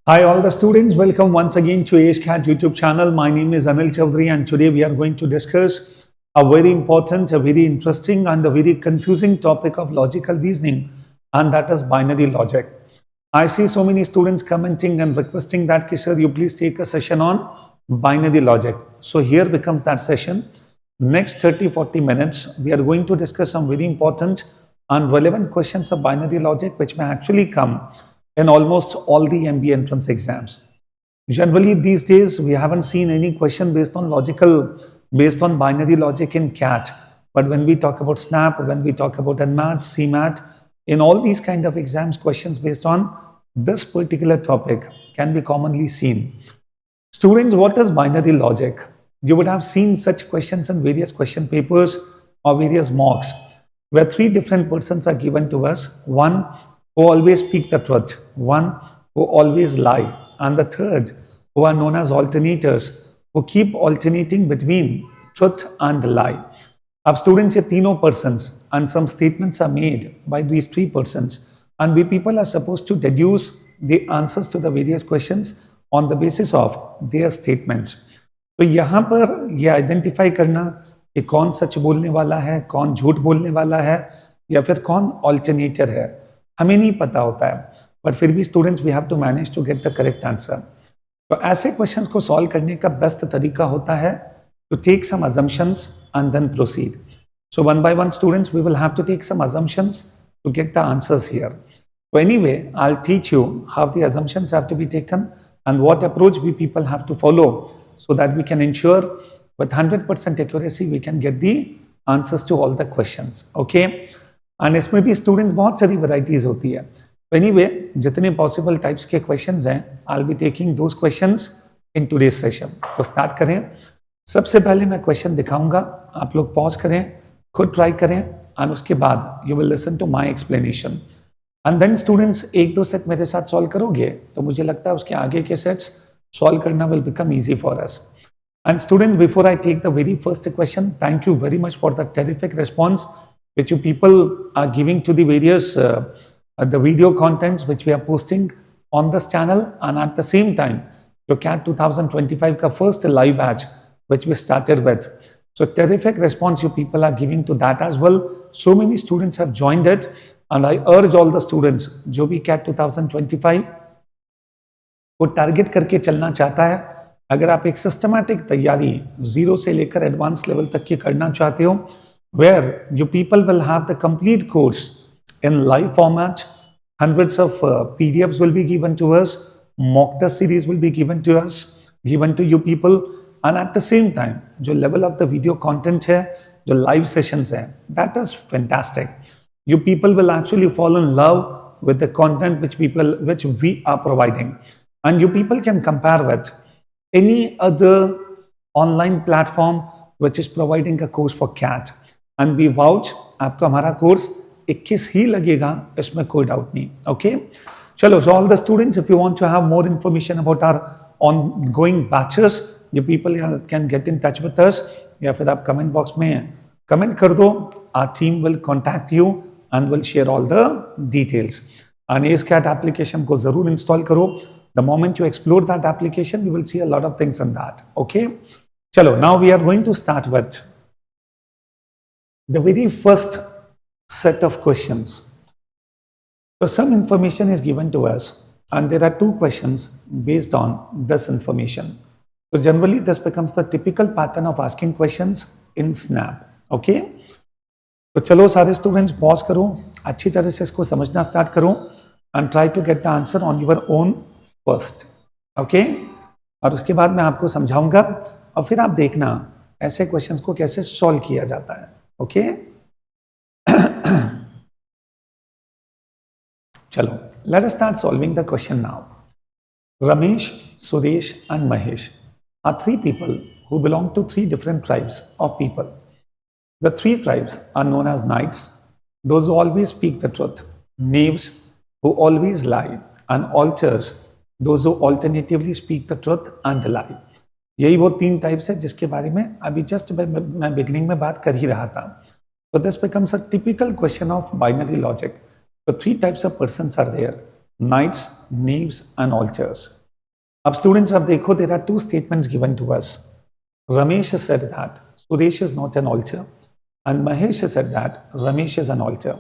Hi, all the students. Welcome once again to AceCat YouTube channel. My name is Anil Chaudhary, and today we are going to discuss a very important, a very interesting, and a very confusing topic of logical reasoning, and that is binary logic. I see so many students commenting and requesting that, Kishore, you please take a session on binary logic. So here becomes that session. Next 30-40 minutes, we are going to discuss some very important and relevant questions of binary logic, which may actually come in almost all the MBA entrance exams. Generally, these days, we haven't seen any question based on binary logic in CAT. But when we talk about SNAP, when we talk about NMAT, CMAT, in all these kind of exams, questions based on this particular topic can be commonly seen. Students, what is binary logic? You would have seen such questions in various question papers or various mocks, where three different persons are given to us. One who always speak the truth, one who always lie, and the third who are known as alternators, who keep alternating between truth and lie. अब students ये तीनों persons and some statements are made by these three persons, and we people are supposed to deduce the answers to the various questions on the basis of their statements. तो यहाँ पर ये identify करना कि कौन सच बोलने वाला है, कौन झूठ बोलने वाला है, या फिर कौन ऑल्टरनेटर है, हमें नहीं पता होता है, बट फिर भी students we have to manage to get the correct answer. तो ऐसे क्वेश्चंस को सॉल्व करने का बेस्ट तरीका होता है to take some assumptions and then proceed. So one by one, students, we will have to take some assumptions to get the answers here. So anyway, I'll teach you how the assumptions have to be taken and what approach we people have to follow so that we can ensure with 100% accuracy we can get the answers to all the questions. Okay? And इसमें भी students बहुत सारी varieties होती है. So anyway, जितने possible types के questions हैं, I'll be taking those questions in today's session. तो start करें. सबसे पहले मैं क्वेश्चन दिखाऊंगा, आप लोग पॉज करें, खुद ट्राई करें, और उसके बाद you will listen to my explanation. And then students एक दो सेट मेरे साथ सॉल्व करोगे तो मुझे लगता है उसके आगे के सेट्स सॉल्व करना will become easy for us. And students, before I take the very first question, thank you very much for the terrific response which you people are giving to the various the video contents which we are posting on this channel, and at the same time your CAT 2025 का first live batch which we started with. So terrific response you people are giving to that as well. So many students have joined it, and I urge all the students जो भी CAT 2025 को target करके चलना चाहता है, अगर आप एक सिस्टमैटिक तैयारी जीरो से लेकर एडवांस लेवल तक की करना चाहते हो, where you people will have the complete course in live format, hundreds of PDFs will be given to us, mock test series will be given to you people, and at the same time जो level of the video content है, जो live sessions है, that is fantastic. You people will actually fall in love with the content which we are providing, and you people can compare with any other online platform which is providing a course for CAT, and we vouch आपको हमारा course 21 ही लगेगा, इसमें कोई doubt नहीं. Okay, चलो. So all the students, if you want to have more information about our ongoing batches, you people can get in touch with us, या फिर आप कमेंट बॉक्स में कमेंट कर दो. our team will contact you and will share all the details. and AceCat application को जरूर install करो. the moment you explore that application you will see a lot of things in that. okay, चलो. now we are going to start with the very first set of questions. So some information is given to us, and there are two questions based on this information. So generally this becomes the typical pattern of asking questions in SNAP. Okay, तो चलो सारे students pause करो, अच्छी तरह से इसको समझना start करो, and try to get the answer on your own first. Okay, और उसके बाद मैं आपको समझाऊंगा, और फिर आप देखना ऐसे क्वेश्चंस को कैसे सॉल्व किया जाता है. ओके, चलो, let us start solving the question now. Ramesh, Suresh and Mahesh are three people who belong to three different tribes of people. The three tribes are known as knights, those who always speak the truth, knaves, who always lie, and alters, those who alternatively speak the truth and lie. यही वो तीन types है जिसके बारे में अभी just मैं beginning में बात कर ही रहा था. So this becomes a typical question of binary logic. So three types of persons are there. Knights, knaves and alters. अब स्टूडेंट्स अब देखो, there are two statements given to us. Ramesh has said that Suresh is not an altar and Mahesh has said that Ramesh is an altar.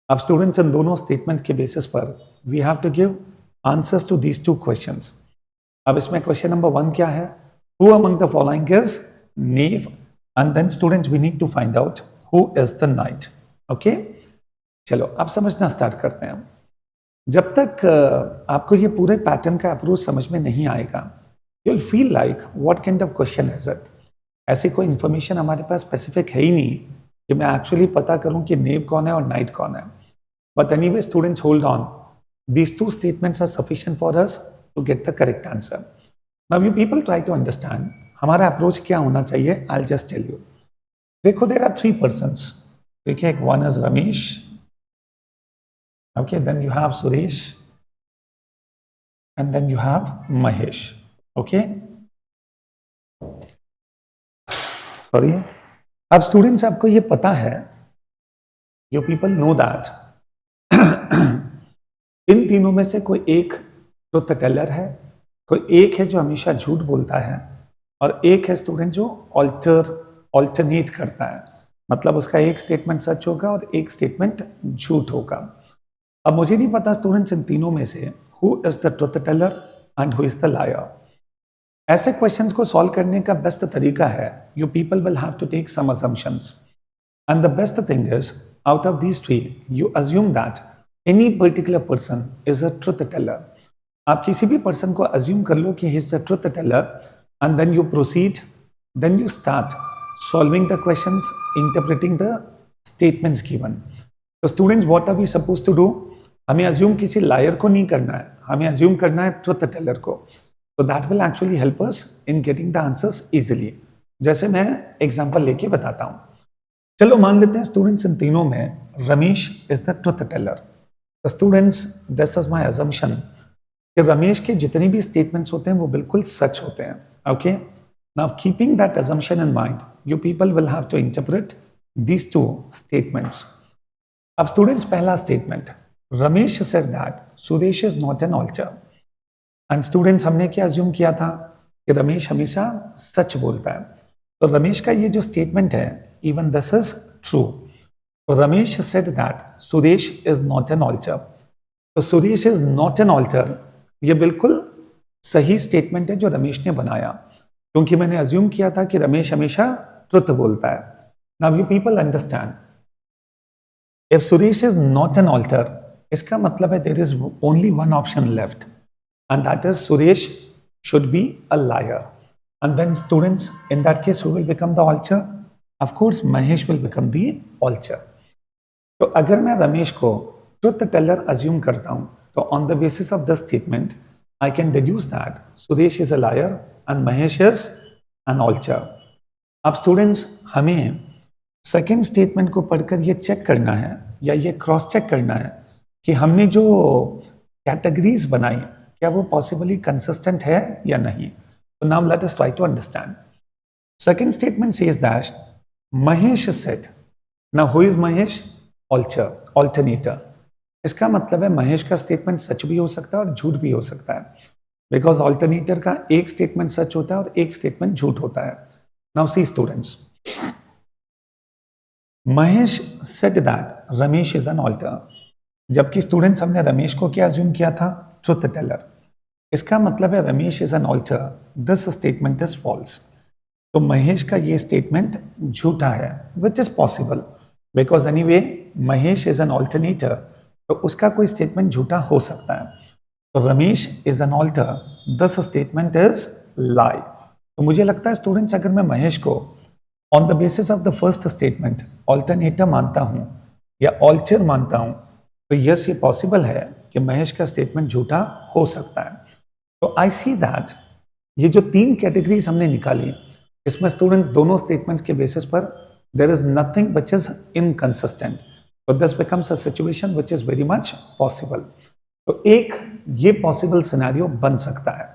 अब students इन दोनों statements के basis पर we have to give answers to these two questions. अब इसमें question number 1 क्या है? Who among the following is knave, and then students we need to find out who is the knight. Okay, चलो अब समझना start करते हैं। जब तक आपको ये पूरे पैटर्न का अप्रोच समझ में नहीं आएगा, you'll feel like what kind of question is it? ऐसी कोई इंफॉर्मेशन हमारे पास स्पेसिफिक है ही नहीं कि मैं एक्चुअली पता करूं कि नेव कौन है और नाइट कौन है। But anyway students, hold on, these two statements are sufficient for us to get the correct answer. Now you people try to understand हमारा अप्रोच क्या होना चाहिए। I will just tell you. देखो, देयर आर 3 पर्सन्स, ठीक है। One is Ramesh, okay, then you have Suresh and then you have Mahesh. Okay, sorry. अब students आपको ये पता है, यू पीपल नो दैट इन तीनों में से कोई एक जो टेलर है, कोई एक है जो हमेशा झूठ बोलता है, और एक है स्टूडेंट जो ऑल्टरनेट करता है। मतलब उसका एक स्टेटमेंट सच होगा और एक स्टेटमेंट झूठ होगा। अब मुझे नहीं पता स्टूडेंट्स इन तीनों में से who is the truth teller and who is the liar. ऐसे क्वेश्चंस को सॉल्व करने का बेस्ट तरीका है, you people will have to take some assumptions, and the best thing is out of these 3 you assume that any particular person is a truth teller. आप किसी भी person को अज्यूम कर लो कि he is the truth teller, and then you proceed, then you start solving the questions, interpreting the statements given. तो students, what are we suppose to do? हमें assume किसी लायर को नहीं करना है, हमें अज्यूम करना है ट्रुथ टेलर को। So that will actually help us in getting the answers easily. जैसे मैं एग्जाम्पल लेके बताता हूं। चलो मान लेते हैं स्टूडेंट्स इन तीनों में Ramesh is the truth teller. तो students, this is my assumption कि रमेश के जितने भी स्टेटमेंट्स होते हैं वो बिल्कुल सच होते हैं। Okay, now keeping that assumption in mind, you people will have to interpret these 2 statements. अब स्टूडेंट्स, पहला statement, Ramesh said that Suresh is not an alter. And students, हमने क्या अज्यूम किया था कि रमेश हमेशा सच बोलता है। तो रमेश का ये जो स्टेटमेंट है, इवन दिस इज ट्रू। तो Ramesh said that Suresh is not an alter. तो Suresh is not an alter, ये बिल्कुल सही स्टेटमेंट है जो रमेश ने बनाया, क्योंकि मैंने अज्यूम किया था कि रमेश हमेशा ट्रुथ बोलता है। Now you people understand, if Suresh is not an alter, इसका मतलब है there is only one option left, and that is Suresh should be a liar. And then students, in that case, who will become the alter? Of course, Mahesh will become the alter. तो अगर मैं रमेश को truth Taylor assume करता हूं, तो on the basis of this statement, I can deduce that Suresh is a liar and Mahesh is an alter. अब students, हमें second statement को पढ़कर ये चेक करना है या ये क्रॉस चेक करना है कि हमने जो कैटेगरीज बनाई क्या वो पॉसिबली कंसिस्टेंट है या नहीं। तो now let us try to understand. Second statement says that Mahesh said, now who is Mahesh? Alternator. इसका मतलब है महेश का स्टेटमेंट सच भी हो सकता है और झूठ भी हो सकता है, बिकॉज ऑल्टरनेटर का एक स्टेटमेंट सच होता है और एक स्टेटमेंट झूठ होता है। Now see students, Mahesh said that Ramesh is an alter, जबकि स्टूडेंट्स हमने रमेश को क्या अज्यूम किया था? Truth teller. इसका मतलब है Ramesh is an alter, this statement is false. तो महेश का ये स्टेटमेंट झूठा है, which is possible because anyway Mahesh is an alternator, तो उसका कोई स्टेटमेंट झूठा हो सकता है। तो Ramesh is an alter, this statement is lie. तो मुझे लगता है स्टूडेंट्स, अगर मैं महेश को on the basis of the first statement alternator मानता हूं या ऑल्टर मानता हूं, तो यस, ये पॉसिबल है कि महेश का स्टेटमेंट झूठा हो सकता है। तो आई सी दैट ये जो 3 कैटेगरीज हमने निकाली, इसमें स्टूडेंट्स दोनों स्टेटमेंट्स के बेसिस पर there is nothing which is inconsistent, तो this becomes a situation which is very much possible. तो एक ये पॉसिबल सिनेरियो बन सकता है।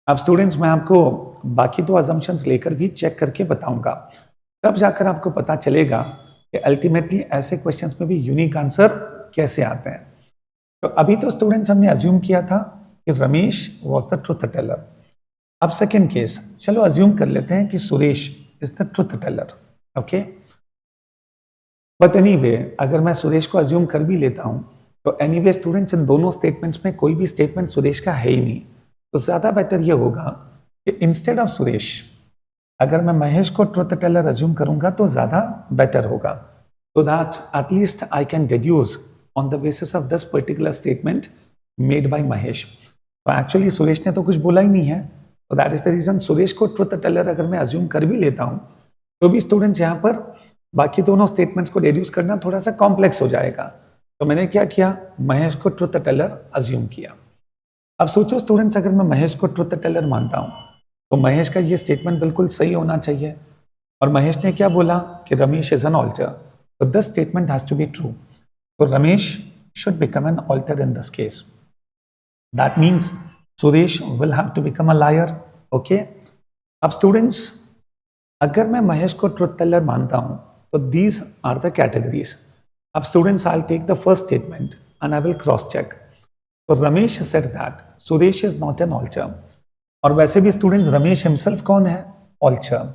अब स्टूडेंट्स, मैं आपको बाकी 2 अजम्पशंस लेकर भी चेक करके बताऊंगा, तब जाकर आपको पता चलेगा कि अल्टीमेटली ऐसे क्वेश्चंस में भी यूनिक आंसर कैसे आते हैं। तो अभी तो स्टूडेंट्स हमने अज्यूम किया था कि Ramesh was the truth teller. अब सेकेंड केस, चलो अज्यूम कर लेते हैं कि Suresh is the truth teller. Okay, but anyway अगर मैं सुरेश को अज्यूम कर भी लेता हूं तो एनीवे स्टूडेंट्स इन दोनों स्टेटमेंट्स में कोई भी स्टेटमेंट सुरेश का है ही नहीं। तो ज्यादा बेटर ये होगा कि इंस्टेड ऑफ सुरेश अगर मैं महेश को ट्रुथ टेलर अज्यूम करूंगा तो ज्यादा बेटर होगा, so that at least I can deduce on the basis of this particular statement made by Mahesh. तो एक्चुअली सुरेश ने तो कुछ बोला ही नहीं है, तो that is the reason Suresh को ट्रुथ टेलर अगर मैं अज्यूम कर भी लेता हूं तो भी स्टूडेंट्स यहाँ पर बाकी दोनों स्टेटमेंट्स को डिड्यूस करना थोड़ा सा कॉम्प्लेक्स हो जाएगा। तो मैंने क्या किया, महेश को ट्रुथ टेलर अज्यूम किया। अब सोचो स्टूडेंट्स, अगर मैं महेश को ट्रुथ टेलर मानता हूं तो महेश का ये स्टेटमेंट बिल्कुल सही होना चाहिए। और महेश ने क्या बोला कि रमेश इज एन ऑल्टर, तो this statement has to be true. तो Ramesh should become an alter in this case. That means Suresh will have to become a liar. Okay, अब स्टूडेंट्स अगर मैं महेश को ट्रुथ टेलर मानता हूं तो दीज आर द कैटेगरीज। अब students I will take the first statement and I will cross check. तो Ramesh said that Suresh is not an alter. और वैसे भी स्टूडेंट्स रमेश हिमसेल्फ कौन है, ऑल्टर।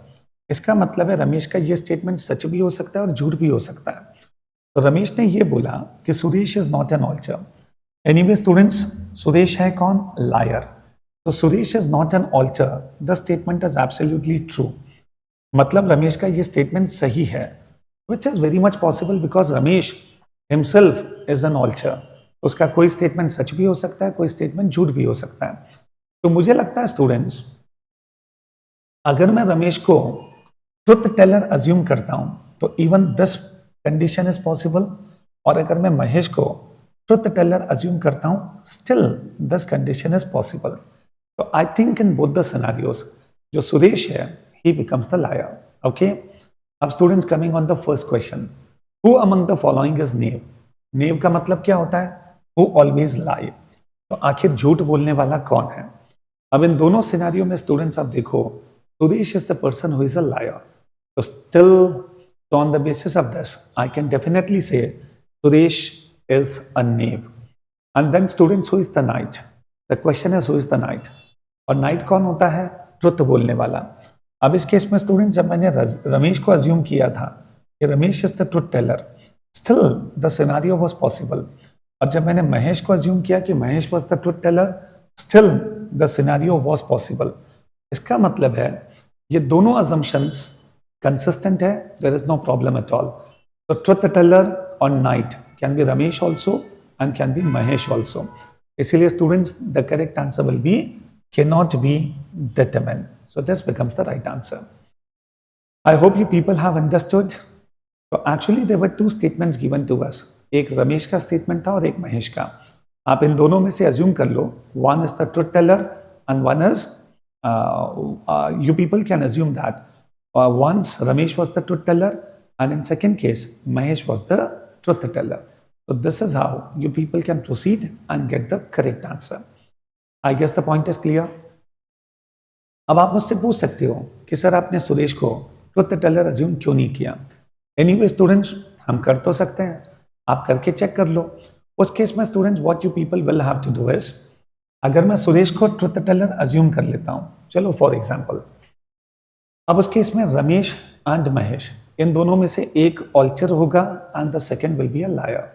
इसका मतलब है रमेश का ये स्टेटमेंट सच भी हो सकता है और झूठ भी हो सकता है। तो रमेश ने ये बोला कि Suresh is not an alter. Anyway students Suresh है कौन, लायर। तो Suresh is not an alter, the statement is absolutely true. मतलब रमेश का ये स्टेटमेंट सही है, which is very much possible because Ramesh himself is an alter. उसका कोई स्टेटमेंट सच भी हो सकता है, कोई स्टेटमेंट झूठ भी हो सकता है। तो मुझे लगता है स्टूडेंट्स अगर मैं रमेश को ट्रुथ टेलर अज्यूम करता हूं तो even this condition is possible. और अगर मैं महेश को ट्रुथ टेलर अज्यूम करता हूं still this condition is possible. तो I think in both the scenarios जो सुरेश है he becomes the liar. Okay, अब students coming on the first question, who among the following is Nev? Knave का मतलब क्या होता है, who always lie। तो आखिर झूठ बोलने वाला कौन है। अब इन दोनों सिनेरियो में स्टूडेंट्स आप देखो Suresh is the person who is a liar. तो still on the basis of this I can definitely say Suresh is a knave. And then students who is the knight, the question is who is the knight. और knight कौन होता है, truth बोलने वाला। अब इस case में स्टूडेंट जब मैंने रमेश को अज्यूम किया था कि Ramesh is the truth teller, still the scenario was possible. और जब मैंने महेश को अज्यूम किया कि Mahesh was the truth teller, still the scenario was possible. इसका मतलब है ये दोनों अजम्पशंस कंसिस्टेंट है, there is no problem at all. तो ट्रुथ टेलर और knight can be Ramesh also and can be Mahesh also. इसीलिए students the correct answer will be cannot be determined. So this becomes the right answer. I hope you people have understood. So actually there were two statements given to us. एक रमेश का statement था और एक महेश का। आप इन दोनों में से अज्यूम कर लो, one is the truth teller and one is you people can assume that once Ramesh was the truth teller and in second case Mahesh was the truth teller. So this is how you people can proceed and get the correct answer. I guess the point is clear. अब आप मुझसे पूछ सकते हो कि sir आपने सुरेश को truth Taylor assume क्यों नहीं किया। एनीवे स्टूडेंट्स हम कर तो सकते हैं, आप करके चेक कर लो। उस केस में students what you people will have to do is, अगर मैं सुरेश को ट्रुथ टेलर अज्यूम कर लेता हूं, चलो फॉर एग्जांपल, अब उस केस में रमेश एंड महेश इन दोनों में से एक ऑल्टर होगा and the second will be a liar.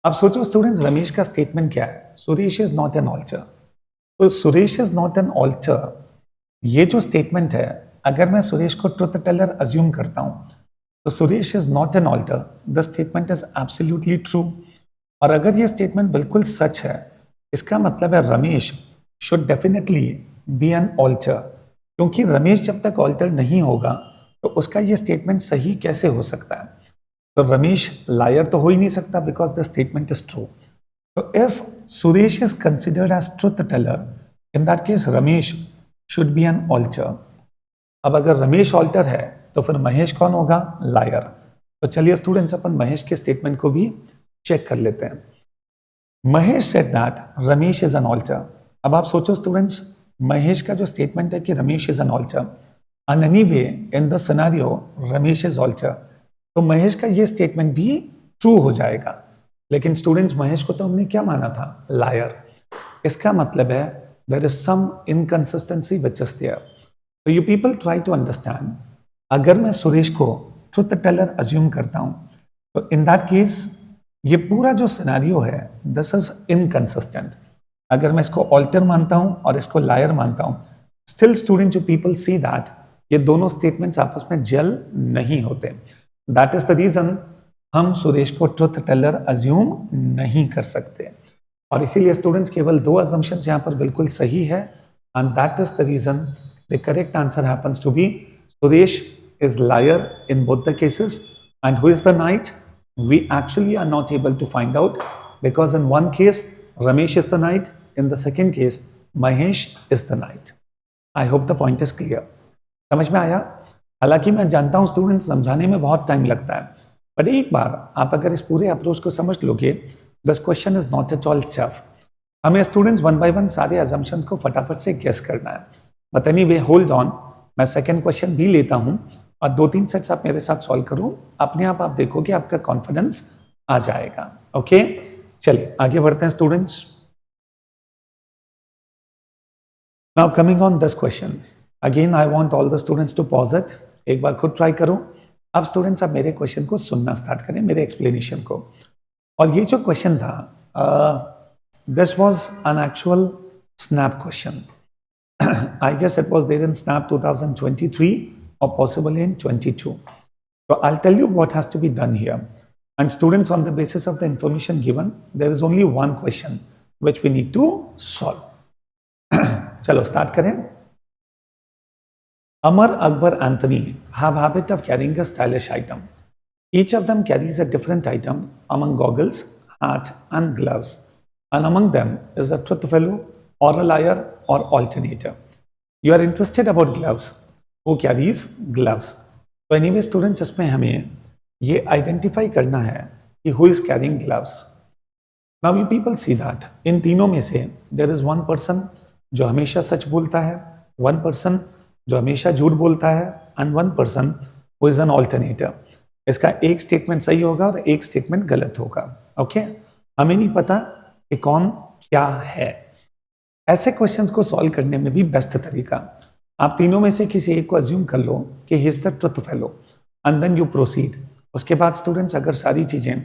अब सोचो स्टूडेंट्स रमेश का स्टेटमेंट क्या है, Suresh is not an alter. तो Suresh is not an alter, ये जो स्टेटमेंट है अगर मैं सुरेश को ट्रुथ टेलर अज्यूम करता हूं तो Suresh is not an alter, the statement is absolutely true. और अगर ये स्टेटमेंट बिल्कुल सच है, इसका मतलब है Ramesh should definitely be an alter, क्योंकि रमेश जब तक ऑल्टर नहीं होगा तो उसका ये स्टेटमेंट सही कैसे हो सकता है। तो रमेश लायर तो हो ही नहीं सकता because the statement is true. So if Suresh is considered as truth teller, in that case Ramesh should be an alter. अब अगर रमेश ऑल्टर है तो फिर महेश कौन होगा, लायर। तो चलिए स्टूडेंट्स अपन महेश के स्टेटमेंट को भी चेक कर लेते हैं। Mahesh said that Ramesh is an alter. अब आप सोचो स्टूडेंट्स महेश का जो स्टेटमेंट है कि Ramesh is an alter and anyway in the scenario Ramesh is alter, तो महेश का ये स्टेटमेंट भी ट्रू हो जाएगा। लेकिन स्टूडेंट्स महेश को तो हमने क्या माना था, लायर। इसका मतलब है there is some inconsistency which is there. तो you people try to understand, अगर मैं सुरेश को ट्रुथ टेलर अज्यूम करता हूं तो इन दैट केस ये पूरा जो सिनेरियो है दिस इज इनकंसिस्टेंट। अगर मैं इसको ऑल्टर मानता हूं और इसको लायर मानता हूं, still student you people see that ये दोनों स्टेटमेंट्स आपस में जेल नहीं होते। दैट इज द रीजन हम सुरेश को ट्रुथ टेलर अज्यूम नहीं कर सकते, और इसीलिए स्टूडेंट्स केवल दो अजम्पशंस यहाँ पर बिल्कुल सही है, and that is the reason the correct answer happens to be Suresh is liar in both the cases. And who is the knight? We actually are not able to find out, because in one case Ramesh is the knight, in the second case Mahesh is the knight. I hope the point is clear. समझ में आया? हालांकि मैं जानता हूं students समझाने में बहुत टाइम लगता है, बट एक बार आप अगर इस पूरे अप्रोच को समझ लोगे, this question is not at all tough. हमें स्टूडेंट्स वन बाय वन सारे अजम्पशंस को फटाफट से गेस करना है। बट एनीवे होल्ड ऑन, मैं सेकंड क्वेश्चन भी लेता हूं और 2-3 सेट्स आप मेरे साथ सॉल्व करो, अपने आप देखोगे आपका कॉन्फिडेंस आ जाएगा। ओके, चलिए आगे बढ़ते हैं students. Now coming on this question, again I want all the students to pause it. एक बार खुद ट्राई करो। अब स्टूडेंट्स आप मेरे क्वेश्चन को सुनना स्टार्ट करें, मेरे एक्सप्लेनेशन को। और ये जो क्वेश्चन था, this was an actual SNAP question. I guess it was there in SNAP 2023 or possibly in 22. So I'll tell you what has to be done here. And students, on the basis of the information given, there is only one question which we need to solve. चलो start करें। Amar, Akbar, Anthony have habit of carrying a stylish item. Each of them carries a different item among goggles, hat and gloves. And among them is a truth fellow or a liar or alternator. You are interested about gloves. Who carries gloves? तो anyway students, इसमें हमें ये identify करना है कि who is carrying gloves. Now you people see that in तीनों में से देयर इज वन पर्सन जो हमेशा सच बोलता है, वन पर्सन जो हमेशा झूठ बोलता है, and one person who is an alternator. इसका एक स्टेटमेंट सही होगा और एक स्टेटमेंट गलत होगा। ओके, हमें नहीं पता कि कौन क्या है। ऐसे क्वेश्चंस को सॉल्व करने में भी बेस्ट तरीका, आप तीनों में से किसी एक को अज्यूम कर लो कि he is the truth fellow, and then you proceed. उसके बाद स्टूडेंट्स अगर सारी चीजें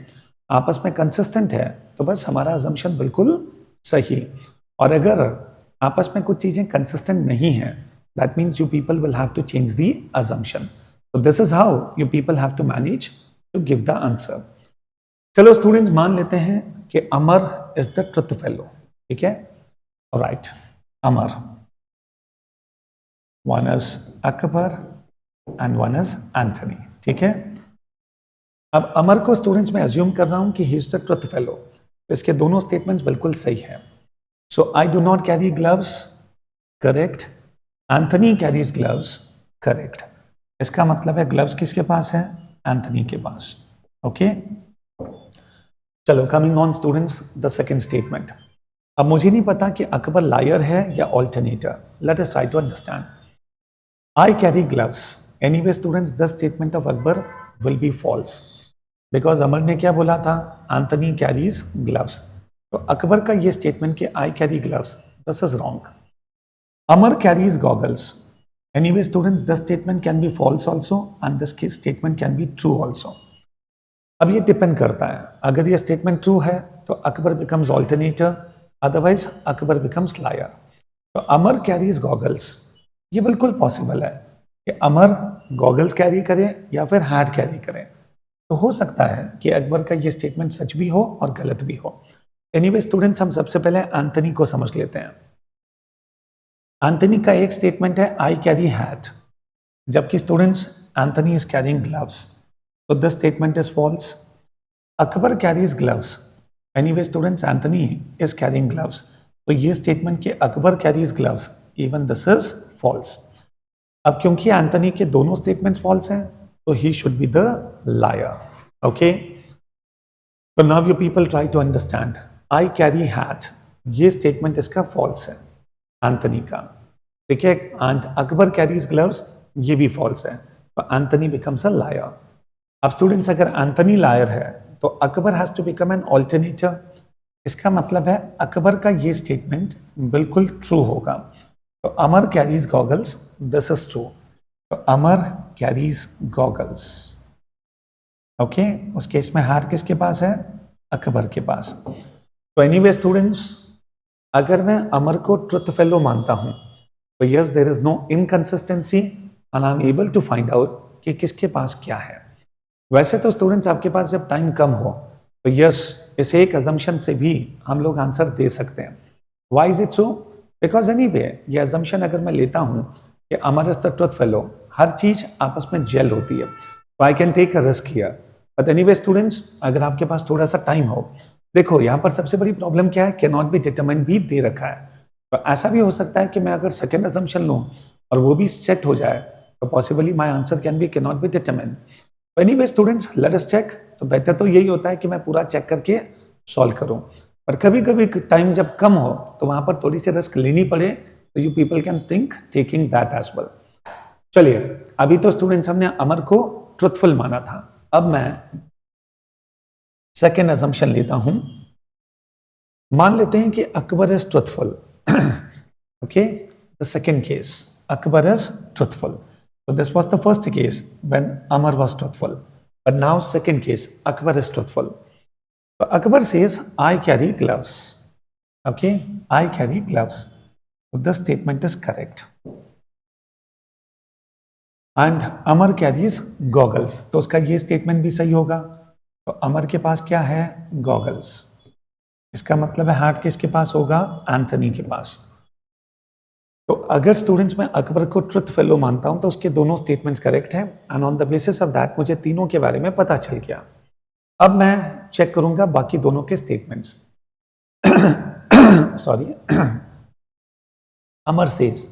आपस में कंसिस्टेंट है तो बस हमारा अजम्पशन बिल्कुल सही, और अगर आपस में कुछ चीजें कंसिस्टेंट नहीं है, that means you people will have to change the assumption. So this is how you people have to manage to give the answer. चलो स्टूडेंट्स, मान लेते हैं कि Amar is the truth fellow. ठीक है, right, Amar. One is Akbar and one is Anthony. ठीक है, अब अमर को स्टूडेंट्स मैं अज्यूम कर रहा हूं कि he is the truth fellow, तो इसके दोनों स्टेटमेंट्स बिल्कुल सही है। So I do not carry gloves, correct. Anthony carries gloves, correct. इसका मतलब है ग्लव्स किसके पास है? एंथनी के पास। ओके, चलो coming on students, the second statement. अब मुझे नहीं पता कि अकबर लायर है या alternator. Let us try to understand. I carry gloves. Anyway, students, the statement of Akbar will be false because अमर ने क्या बोला था? Anthony carries gloves. तो अकबर का ये स्टेटमेंट कि I carry gloves, this is wrong. Amar carries goggles. Anyway, students, the statement can be false also and this statement can be true also. अब ये डिपेंड करता है, अगर ये स्टेटमेंट ट्रू है तो Akbar becomes alternator, otherwise Akbar becomes liar. तो Amar carries goggles, ये बिल्कुल पॉसिबल है कि अमर गॉगल्स कैरी करे या फिर हैट कैरी करे। तो हो सकता है कि अकबर का ये स्टेटमेंट सच भी हो और गलत भी हो। एनीवे स्टूडेंट्स, हम सबसे पहले एंथनी को समझ लेते हैं। एंथनी का एक स्टेटमेंट है आई कैरी हैट, जबकि students Anthony is carrying gloves, तो this statement is false. Akbar carries gloves, anyway students Anthony is carrying gloves, तो ये स्टेटमेंट कि Akbar carries gloves, even this is false. अब क्योंकि एंथनी के दोनों स्टेटमेंट्स फॉल्स हैं तो he should be the liar. Okay, तो now you people try to understand. I carry hat, ये स्टेटमेंट इसका फॉल्स है एंथनी का, ठीक है। एंड अकबर कैरीज ग्लव्स, ये भी फॉल्स है, तो एंथनी बिकम्स अ लायर। अब स्टूडेंट्स, अगर एंथनी लायर है तो Akbar has to become an alternator. इसका मतलब है अकबर का ये स्टेटमेंट बिल्कुल ट्रू होगा। तो Amar carries goggles, this is true. तो अमर कैरीज गॉगल्स, ओके। उस केस में हार्ट किसके पास है? अकबर के पास। तो एनीवे स्टूडेंट्स, अगर मैं अमर को ट्रुथ फेलो मानता हूं तो yes there is no inconsistency and I am able to find out कि किसके पास क्या है। वैसे तो स्टूडेंट्स आपके पास जब टाइम कम हो तो यस इस एक अजम्पशन से भी हम लोग आंसर दे सकते हैं। Why is it so? Because anyway ये अजम्पशन अगर मैं लेता हूं कि Amar is the truth fellow, हर चीज आपस में जेल होती है, तो I can take a risk here. But anyway students, अगर आपके पास थोड़ा सा टाइम हो, देखो यहाँ पर सबसे बड़ी प्रॉब्लम क्या है, कैन नॉट बी डिटरमाइंड भी दे रखा है। तो ऐसा भी हो सकता है कि मैं अगर सेकेंड अजम्पशन लूँ और वो भी सेट हो जाए तो possibly my answer can be can not be determined. Anyway students, let us check. तो बेहतर तो यही होता है कि मैं पूरा चेक करके सॉल्व करूं, पर कभी कभी टाइम जब कम हो तो वहां पर थोड़ी सी रिस्क लेनी पड़े, तो you people can think taking that as well. चलिए, अभी तो स्टूडेंट्स हमने अमर को ट्रुथफुल माना था, अब मैं सेकेंड असम्पशन लेता हूं। मान लेते हैं कि Akbar is truthful. Okay, the second case, Akbar is truthful. So this was the first case when Amar was truthful. But now second case, Akbar is truthful. So Akbar says, I carry gloves. Okay, I carry gloves. So this statement is correct. And Amar carries goggles. तो उसका ये statement भी सही होगा। तो अमर के पास क्या है? Goggles. इसका मतलब है हार्ट किसके पास होगा? एंथनी के पास। तो अगर स्टूडेंट्स मैं अकबर को ट्रुथ फेलो मानता हूं तो उसके दोनों स्टेटमेंट्स करेक्ट हैं, and on the basis of that मुझे तीनों के बारे में पता चल गया। अब मैं चेक करूंगा बाकी दोनों के statements. Sorry. Amar says,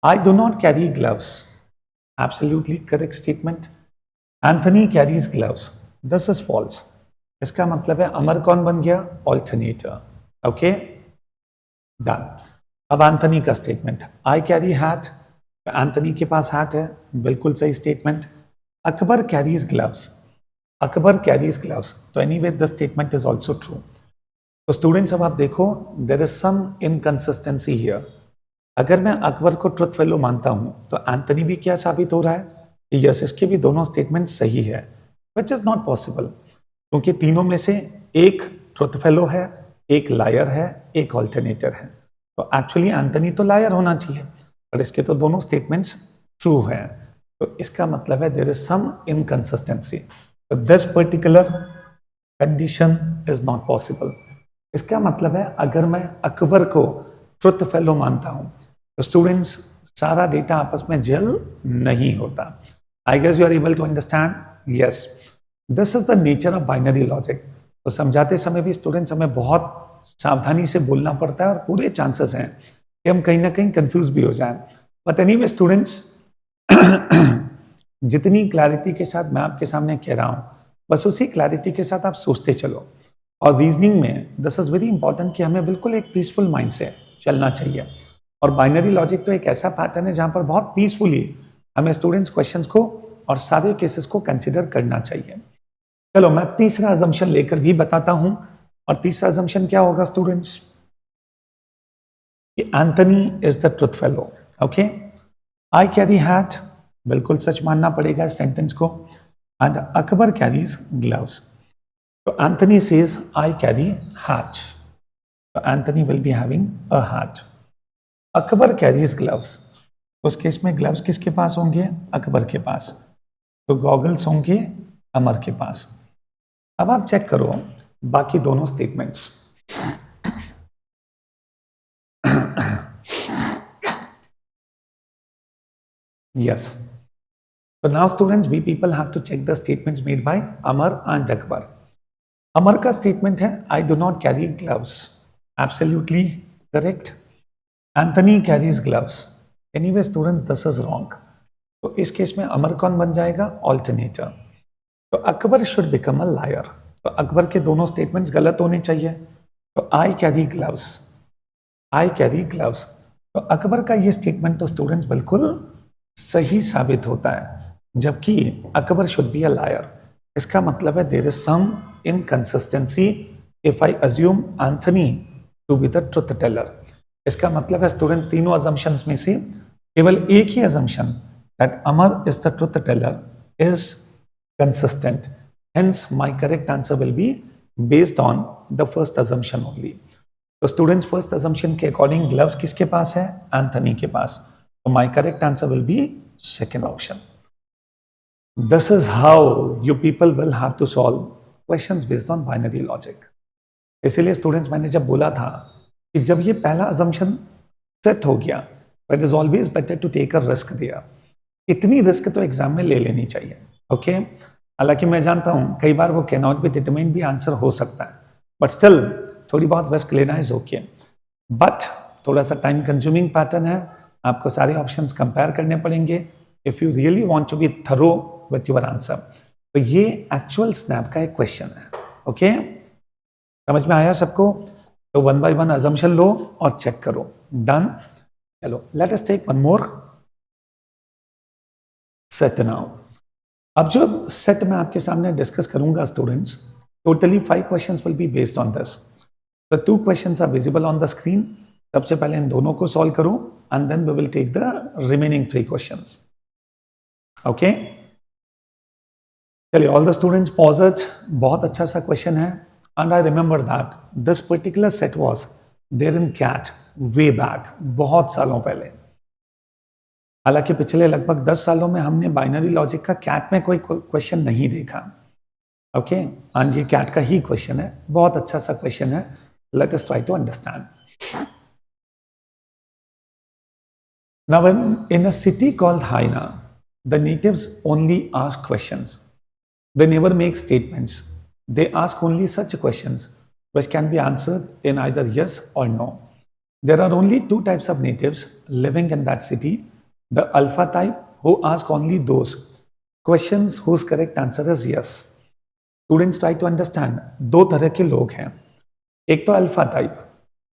I do not carry gloves, absolutely correct statement. Anthony carries gloves, this is false. इसका मतलब है अमर कौन बन गया? ऑल्टरनेटर। Okay, done. अब एंथनी का statement, I carry hat, Anthony के पास हैट है, बिल्कुल सही statement. Akbar carries gloves, Akbar carries gloves, तो anyway the statement is also true. तो स्टूडेंट्स अब आप देखो, there is some inconsistency here. अगर मैं अकबर को ट्रुथ फेलो मानता हूं तो एंथनी भी क्या साबित हो रहा है? यस, इसके भी दोनों स्टेटमेंट सही है, विच इज नॉट पॉसिबल, क्योंकि तीनों में से एक ट्रुथ फेलो है, एक लायर है, एक ऑल्टरनेटर है। तो एक्चुअली एंथनी तो लायर होना चाहिए, पर इसके तो दोनों स्टेटमेंट्स ट्रू हैं। तो इसका मतलब है देयर इज सम इनकंसिस्टेंसी। तो this particular condition is not possible. इसका मतलब है अगर मैं अकबर को ट्रुथ फेलो मानता हूं तो स्टूडेंट्स सारा डेटा आपस में जेल नहीं होता। I guess you are able to understand? Yes, this is the nature of binary logic. तो समझाते समय भी स्टूडेंट्स हमें बहुत सावधानी से बोलना पड़ता है और पूरे चांसेस हैं कि हम कहीं ना कहीं कंफ्यूज भी हो जाएं। बट एनीवे स्टूडेंट्स, जितनी क्लैरिटी के साथ मैं आपके सामने कह रहा हूं, बस उसी क्लैरिटी के साथ आप सोचते चलो। और रीजनिंग में दिस इज वेरी इंपॉर्टेंट कि हमें बिल्कुल एक पीसफुल माइंड से चलना चाहिए। और बाइनरी लॉजिक तो एक ऐसा पैटर्न है जहां पर बहुत पीसफुली हमें स्टूडेंट्स क्वेश्चंस को और सारे केसेस को कंसिडर करना चाहिए। चलो मैं तीसरा अजम्पशन लेकर भी बताता हूं। और तीसरा अजम्पशन क्या होगा स्टूडेंट्स? कि Anthony is the truth fellow. Okay, I carry hat, बिल्कुल सच मानना पड़ेगा इस सेंटेंस को। And Akbar carries gloves. तो Anthony says I carry hat, तो Anthony will be having a hat. Akbar carries gloves, उस केस में ग्लव्स किसके पास होंगे? अकबर के पास। तो गॉगल्स होंगे अमर के पास। अब आप चेक करो बाकी दोनों statements. Yes. So now students, we people have to check the statements made by Amar and Akbar. Amar का statement है I do not carry gloves. Absolutely correct. Anthony carries gloves. Anyway students, this is wrong. तो इस case में अमर कौन बन जाएगा? Alternator. तो Akbar should become a liar. तो अकबर के दोनों स्टेटमेंट्स गलत होने चाहिए। तो I carry gloves. I carry gloves. तो अकबर का ये स्टेटमेंट तो स्टूडेंट्स बिल्कुल सही साबित होता है, जबकि Akbar should be a liar. इसका मतलब है there is some inconsistency if I assume Anthony to be the truth teller. इसका मतलब है स्टूडेंट्स तीनों अजम्पशंस में से केवल एक ही assumption that Amar is the truth teller is consistent. Hence, my correct answer will be based on the first assumption only. तो students first assumption के according gloves किसके पास है? Anthony के पास. So my correct answer will be second option. This is how you people will have to solve questions based on binary logic. इसीलिए students मैंने जब बोला था कि जब ये पहला assumption set हो गया, it is always better to take a risk there. इतनी रिस्क तो एग्जाम में ले लेनी चाहिए। ओके हालांकि मैं जानता हूं कई बार वो कैन नॉट बी डिटरमाइंड भी आंसर हो सकता है, बट स्टिल थोड़ी बहुत रिस्क लेना इज ओके। बट थोड़ा सा टाइम कंज्यूमिंग पैटर्न है, आपको सारे ऑप्शंस कंपेयर करने पड़ेंगे if you really want to be thorough with your answer. तो ये एक्चुअल स्नैप का एक क्वेश्चन है। ओके समझ में आया सबको? तो वन बाय वन अजम्पशन लो और चेक करो। डन। चलो let us take one more set now. अब जो सेट मैं आपके सामने डिस्कस करूंगा students, totally 5 questions will be based on this. The 2 questions are visible on the screen. सबसे पहले इन दोनों को सॉल्व करो and then we will take the remaining 3 questions. Okay चलिए all the students pause it. बहुत अच्छा सा क्वेश्चन है and I remember that this particular set was there in CAT way back, बहुत सालों पहले। हालांकि पिछले लगभग 10 सालों में हमने बाइनरी लॉजिक का कैट में कोई क्वेश्चन नहीं देखा। ओके एंड ये कैट का ही क्वेश्चन है, बहुत अच्छा सा क्वेश्चन है। Let us try to understand. Now in a city called Hyena the natives only ask questions, they never make statements, they ask only such questions which can be answered in either yes और no. There are only 2 types of natives living in that city, the alpha type who ask only those questions whose correct answer is yes. Students try to understand, 2 तरह के लोग हैं। एक तो alpha type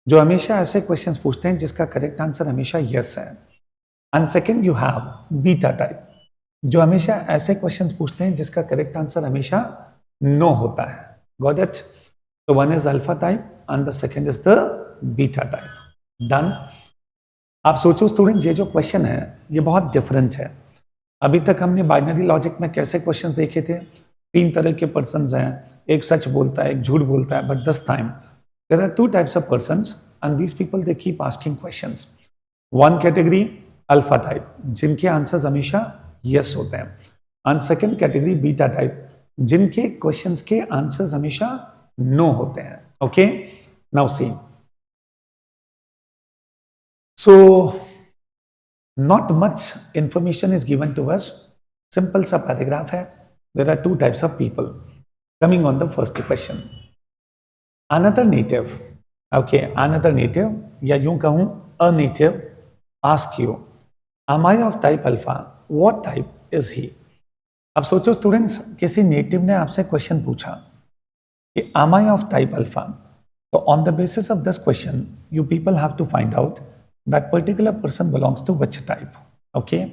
जो हमेशा ऐसे क्वेश्चंस पूछते हैं जिसका करेक्ट आंसर हमेशा यस है, and second you have beta type जो हमेशा ऐसे क्वेश्चंस पूछते हैं जिसका करेक्ट आंसर हमेशा नो होता है। Got it? So one is alpha type and the second is the beta type. Done. आप सोचो स्टूडेंट ये जो क्वेश्चन है ये बहुत डिफरेंट है। अभी तक हमने बाइनरी लॉजिक में कैसे क्वेश्चंस देखे थे? 3 तरह के पर्सन्स हैं, एक सच बोलता है एक झूठ बोलता है, but this time there are 2 types of persons and these people they keep asking questions. One category alpha type जिनके आंसर्स हमेशा यस होते हैं, and second category beta type जिनके क्वेश्चंस के आंसर्स हमेशा नो होते हैं। Okay now see, so not much information is given to us, simple सा पैराग्राफ है। there are 2 types of people coming on the first question. another native, okay, another native या यूं कहूं a native ask you am I of type alpha, what type is he? अब सोचो students किसी native ने आपसे question पूछा कि am I of type alpha, so on the basis of this question you people have to find out that particular person belongs to which type. Okay?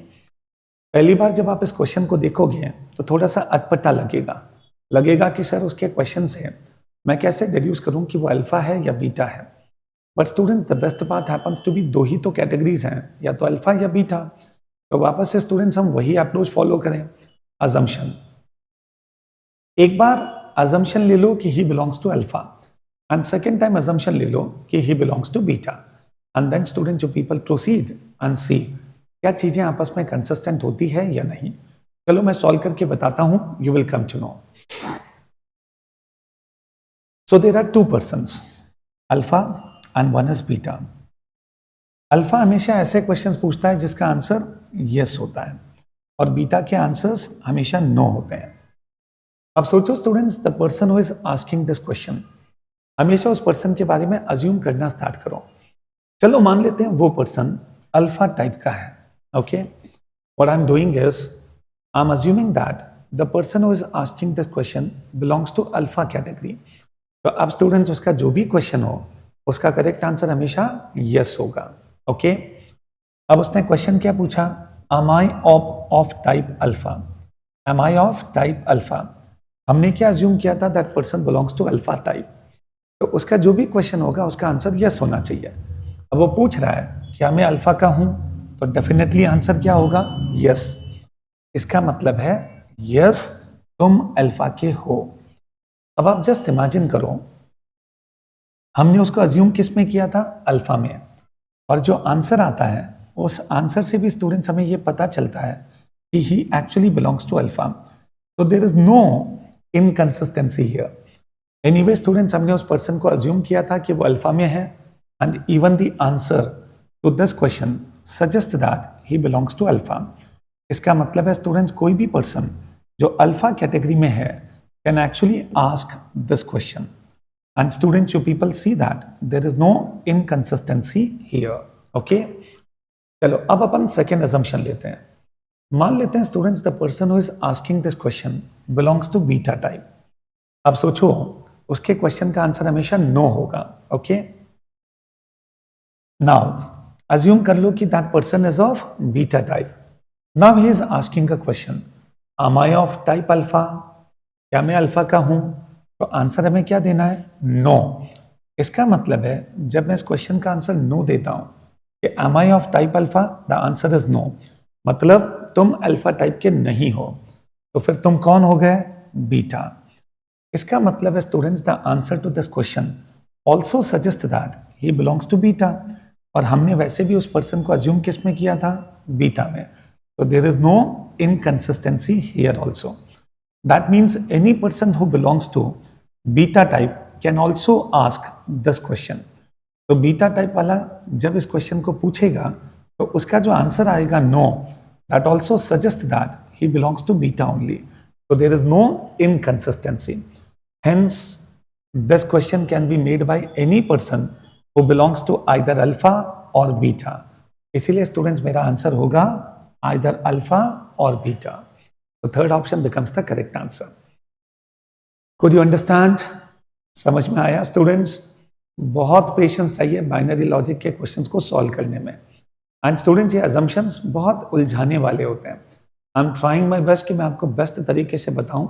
पहली बार जब आप इस क्वेश्चन को देखोगे तो थोड़ा सा अटपटा लगेगा कि सर उसके क्वेश्चन से मैं कैसे डिड्यूस करूं कि वो अल्फा है या बीटा है। But students the best part happens to be 2 ही तो कैटेगरीज हैं, या तो अल्फा या बीटा। तो वापस से स्टूडेंट्स हम वही अप्रोच फॉलो करें, अजम्पशन। एक बार अजम्पशन ले लो कि he belongs to alpha and second time assumption ले लो कि he belongs to beta, and then students you people proceed and see क्या चीजें आपस में कंसिस्टेंट होती है या नहीं। चलो मैं सॉल्व करके बताता हूं, you will come to know. So there are 2 persons, alpha and one is beta. Alpha हमेशा ऐसे क्वेश्चंस पूछता है जिसका आंसर यस होता है और बीटा के आंसर्स हमेशा नो होते हैं। अब सोचो students the person who is asking this question, हमेशा उस पर्सन के बारे में अज्यूम करना स्टार्ट करो। चलो मान लेते हैं वो पर्सन अल्फा टाइप का है। Okay what I am doing is I am assuming that the person who is asking this question belongs to alpha category. तो अब स्टूडेंट्स उसका जो भी क्वेश्चन हो उसका करेक्ट आंसर हमेशा यस होगा। ओके अब उसने क्वेश्चन क्या पूछा, am I of type alpha, am I of type alpha. हमने क्या अज्यूम किया था, that person belongs to alpha type. तो उसका जो भी क्वेश्चन होगा उसका आंसर यस होना चाहिए। अब वो पूछ रहा है क्या मैं अल्फा का हूं, तो डेफिनेटली आंसर क्या होगा, यस। इसका मतलब है यस तुम अल्फा के हो। अब आप जस्ट इमेजिन करो, हमने उसको अज्यूम किस में किया था, अल्फा में, और जो आंसर आता है उस आंसर से भी स्टूडेंट्स हमें ये पता चलता है कि he actually belongs to alpha. तो there is no inconsistency here. Anyway students, हमने उस पर्सन को अज्यूम किया था कि वो अल्फा में है, and even the answer to this question suggest that he belongs to alpha. इसका मतलब है स्टूडेंट्स, कोई भी पर्सन जो अल्फा कैटेगरी में है can actually ask this question, and students you people see that there is no inconsistency here. Okay, चलो अब अपन सेकेंड असम्पशन लेते हैं। मान लेते हैं students the person who is asking this question belongs to beta type. अब सोचो, उसके क्वेश्चन का आंसर हमेशा नो होगा। ओके, नाउ अज्यूम कर लो कि that person is of beta type. Now he is asking a question, am I of type alpha, क्या मैं अल्फा का हूं? तो आंसर हमें क्या देना है, नो। इसका मतलब है जब मैं इस क्वेश्चन का आंसर नो देता हूं कि am I of type alpha, the answer is no, मतलब तुम अल्फा टाइप के नहीं हो। तो फिर तुम कौन हो गए, बीटा। इसका मतलब है students the answer to this question also suggest that he belongs to beta, और हमने वैसे भी उस पर्सन को अज्यूम किस में किया था, बीटा में। तो there is no inconsistency here also. That means any person who belongs to beta type can also ask this question. तो बीटा टाइप वाला जब इस क्वेश्चन को पूछेगा तो उसका जो आंसर आएगा no, that also suggest that he belongs to beta only. So there is no inconsistency. Hence, this question can be made by any person who belongs to either alpha or beta. इसीलिए students मेरा answer होगा either alpha or beta. So third option becomes the correct answer. Could you understand? समझ में आया students? बहुत patience चाहिए binary logic के questions को सॉल्व करने में। एंड स्टूडेंट्स, ये assumptions बहुत उलझाने वाले होते हैं। I am trying my best कि मैं आपको बेस्ट तरीके से बताऊं,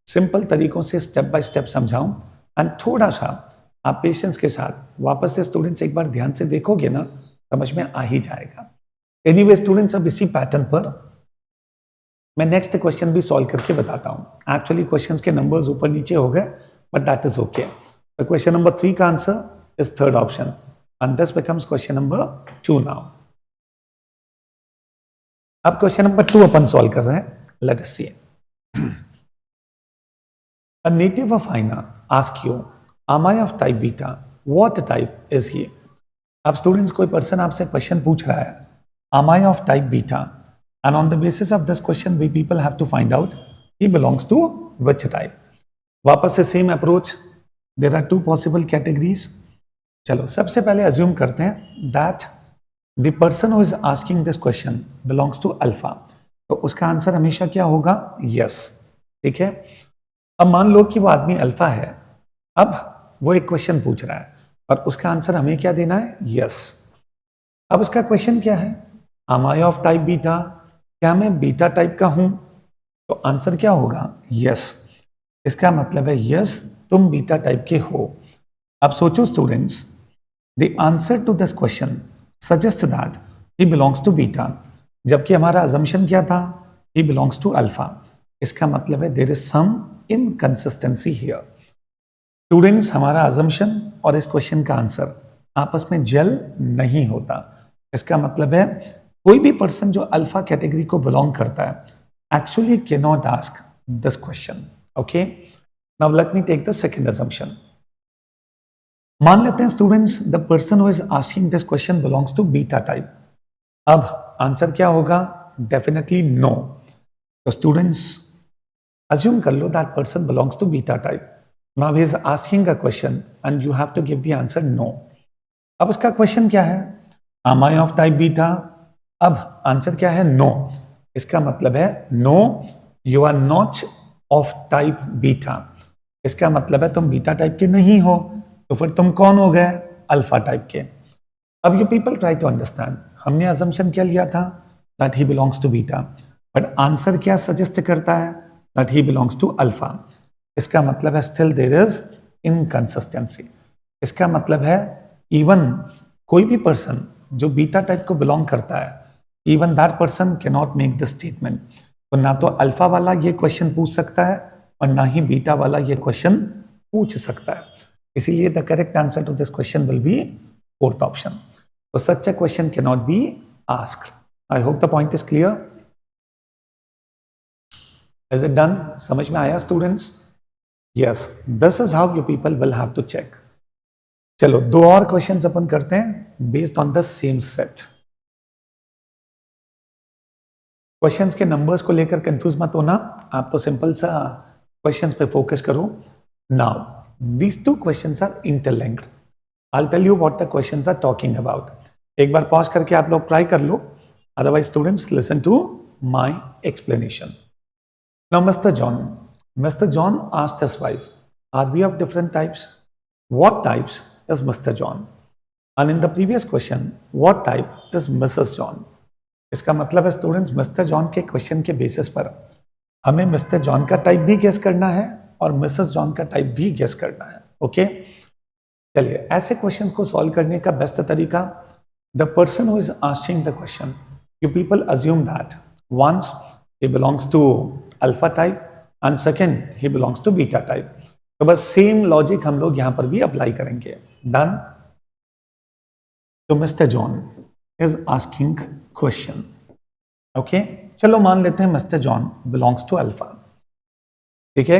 सिंपल तरीकों से स्टेप बाय स्टेप समझाऊं, एंड थोड़ा सा आप पेशेंस के साथ वापस से स्टूडेंट्स एक बार ध्यान से देखोगे ना, समझ में आ ही जाएगा। एनीवे स्टूडेंट्स, अब इसी पैटर्न पर मैं नेक्स्ट क्वेश्चन भी सॉल्व करके बताता हूं। एक्चुअली क्वेश्चंस के नंबर्स ऊपर नीचे हो गए, but that is okay. Question number 3 का answer is third option, and this becomes question number 2 now. अब क्वेश्चन नंबर 2 अपन सॉल्व कर रहे हैं। Let us see. A native of Hyena ask you, am I of type beta, what type is he? अब students, कोई person आपसे question पूछ रहा है, am I of type beta, and on the basis of this question we people have to find out he belongs to which type. वापस से same approach, there are 2 possible categories. चलो सबसे पहले assume करते हैं that The person who is asking this question belongs to alpha. तो उसका answer हमेशा क्या होगा, yes. ठीक है। अब मान लो कि वो आदमी अल्फा है, अब वो एक क्वेश्चन पूछ रहा है और उसका आंसर हमें क्या देना है, yes. अब उसका क्वेश्चन क्या है, am I of type beta, क्या मैं बीटा टाइप का हूं? तो आंसर क्या होगा, yes. इसका मतलब है yes, तुम बीटा टाइप के हो। अब सोचो students, the answer to this question suggest that he belongs to beta, जबकि हमारा assumption क्या था, he belongs to alpha। इसका मतलब है there is some inconsistency here। Students, हमारा assumption और इस क्वेश्चन का आंसर आपस में जेल नहीं होता। इसका मतलब है कोई भी पर्सन जो अल्फा कैटेगरी को बिलोंग करता है actually can not ask this question. Okay, now let me take the second assumption। मान लेते हैं students the person who is asking this question belongs to beta type. अब आंसर क्या होगा, डेफिनेटली नो। तो स्टूडेंट्स अज्यूम कर लो that person belongs to beta type. Now he is asking a question and you have to give the answer no. अब उसका question क्या है, am I of type beta. अब आंसर क्या है, नो। इसका मतलब है no, you are not of type beta. इसका मतलब है तुम बीटा टाइप के नहीं हो। तो फिर तुम कौन हो गए, अल्फा टाइप के। अब you people try to understand, हमने अजम्पशन क्या लिया था, that he belongs to beta, but answer क्या सजेस्ट करता है, that he belongs to alpha. इसका मतलब है स्टिल देयर इज इनकंसिस्टेंसी। इसका मतलब है इवन कोई भी पर्सन जो बीटा टाइप को बिलोंग करता है, even that person can not make this statement. तो ना तो अल्फा वाला ये क्वेश्चन पूछ सकता है और ना ही बीटा वाला ये क्वेश्चन पूछ सकता है। इसीलिए the correct answer to this question will be fourth option. तो such a question can not be asked. I hope the point is clear. Is it done? समझ में आया students? Yes, this is how you people will have to check. चलो दो और questions अपन करते हैं based on the same set. Questions के नंबर्स को लेकर कंफ्यूज मत होना, आप तो सिंपल सा क्वेश्चंस पे फोकस करो। Now these two questions are interlinked. I will tell you what the questions are talking about. एक बार पॉज करके आप लोग ट्राई कर लो, otherwise students listen to my explanation. Now Mister John asked his wife, are we of different types? What types is Mr. John? And in the previous question, what type is Mrs. John? इसका मतलब है students mister John के question के basis पर हमें mister John का type भी guess करना है और मिसेस जॉन का टाइप भी गेस करना है। ओके, चलिए ऐसे क्वेश्चंस को सॉल्व करने का बेस्ट तरीका, the person who is asking the question, you people assume that once he belongs to alpha type and second he belongs to beta type. तो बस सेम लॉजिक हम लोग यहां पर भी अप्लाई करेंगे। डन। तो Mr John is asking question. Okay, चलो मान लेते हैं Mr John belongs to alpha. ठीक है,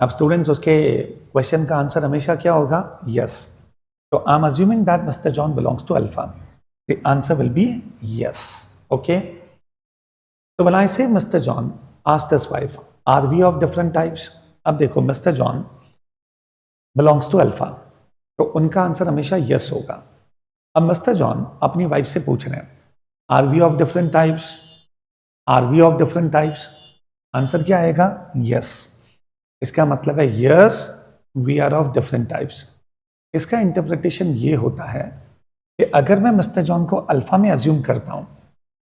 अब स्टूडेंट्स उसके क्वेश्चन का आंसर हमेशा क्या होगा? यस। तो I am assuming that Mr John belongs to alpha, the answer will be yes. Okay, तो when I say Mr John asked his wife, are we of different types? अब देखो Mr John belongs to alpha, तो उनका answer हमेशा yes होगा। अब mister John अपनी wife से पूछ रहे हैं, are we of different types? Are we of different types? Answer क्या आएगा? यस। इसका मतलब है yes we are of different types. इसका इंटरप्रिटेशन ये होता है कि अगर मैं मिस्टर जॉन को अल्फा में अज्यूम करता हूं,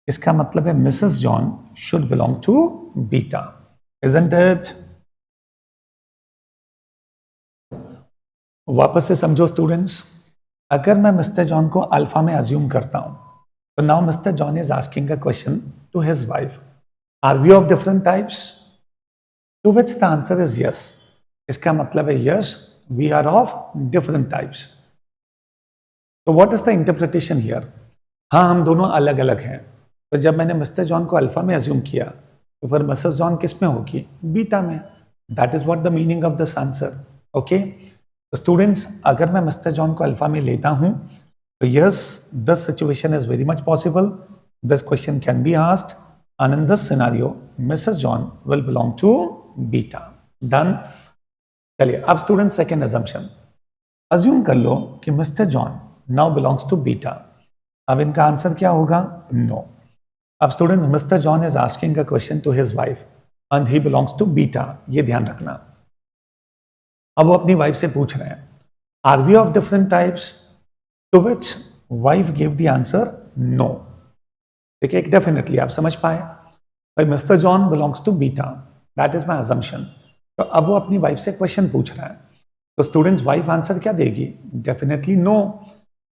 इसका मतलब है Mrs John should belong to beta, isn't it? वापस से समझो स्टूडेंट्स, अगर मैं मिस्टर जॉन को अल्फा में अज्यूम करता हूं, तो now Mister John is asking a question to his wife, are we of different types? To which the answer is yes. इसका मतलब है yes we are of different types. तो what is the interpretation here? हाँ, हम दोनों अलग अलग हैं। तो जब मैंने मिस्टर जॉन को अल्फा में अज्यूम किया, तो फिर मिसेस जॉन किस में होगी? बीटा में। That is what the meaning of this answer. Okay, students अगर मैं मिस्टर जॉन को अल्फा में लेता हूं, तो yes this situation is very much possible, this question can be asked and in this scenario Mrs John will belong to beta. Done. चलिए अब students second assumption, assume कर लो कि Mr John now belongs to beta. अब इनका answer क्या होगा? No. अब students mister John is asking a question to his wife and he belongs to beta, ये ध्यान रखना। अब वो अपनी वाइफ से पूछ रहे हैं, are we of different types? To which wife give the answer no. ठीक है, डेफिनेटली आप समझ पाए भाई Mr John belongs to beta, that is my assumption. तो अब वो अपनी वाइफ से क्वेश्चन पूछ रहा है, तो स्टूडेंट्स वाइफ आंसर क्या देगी? Definitely no.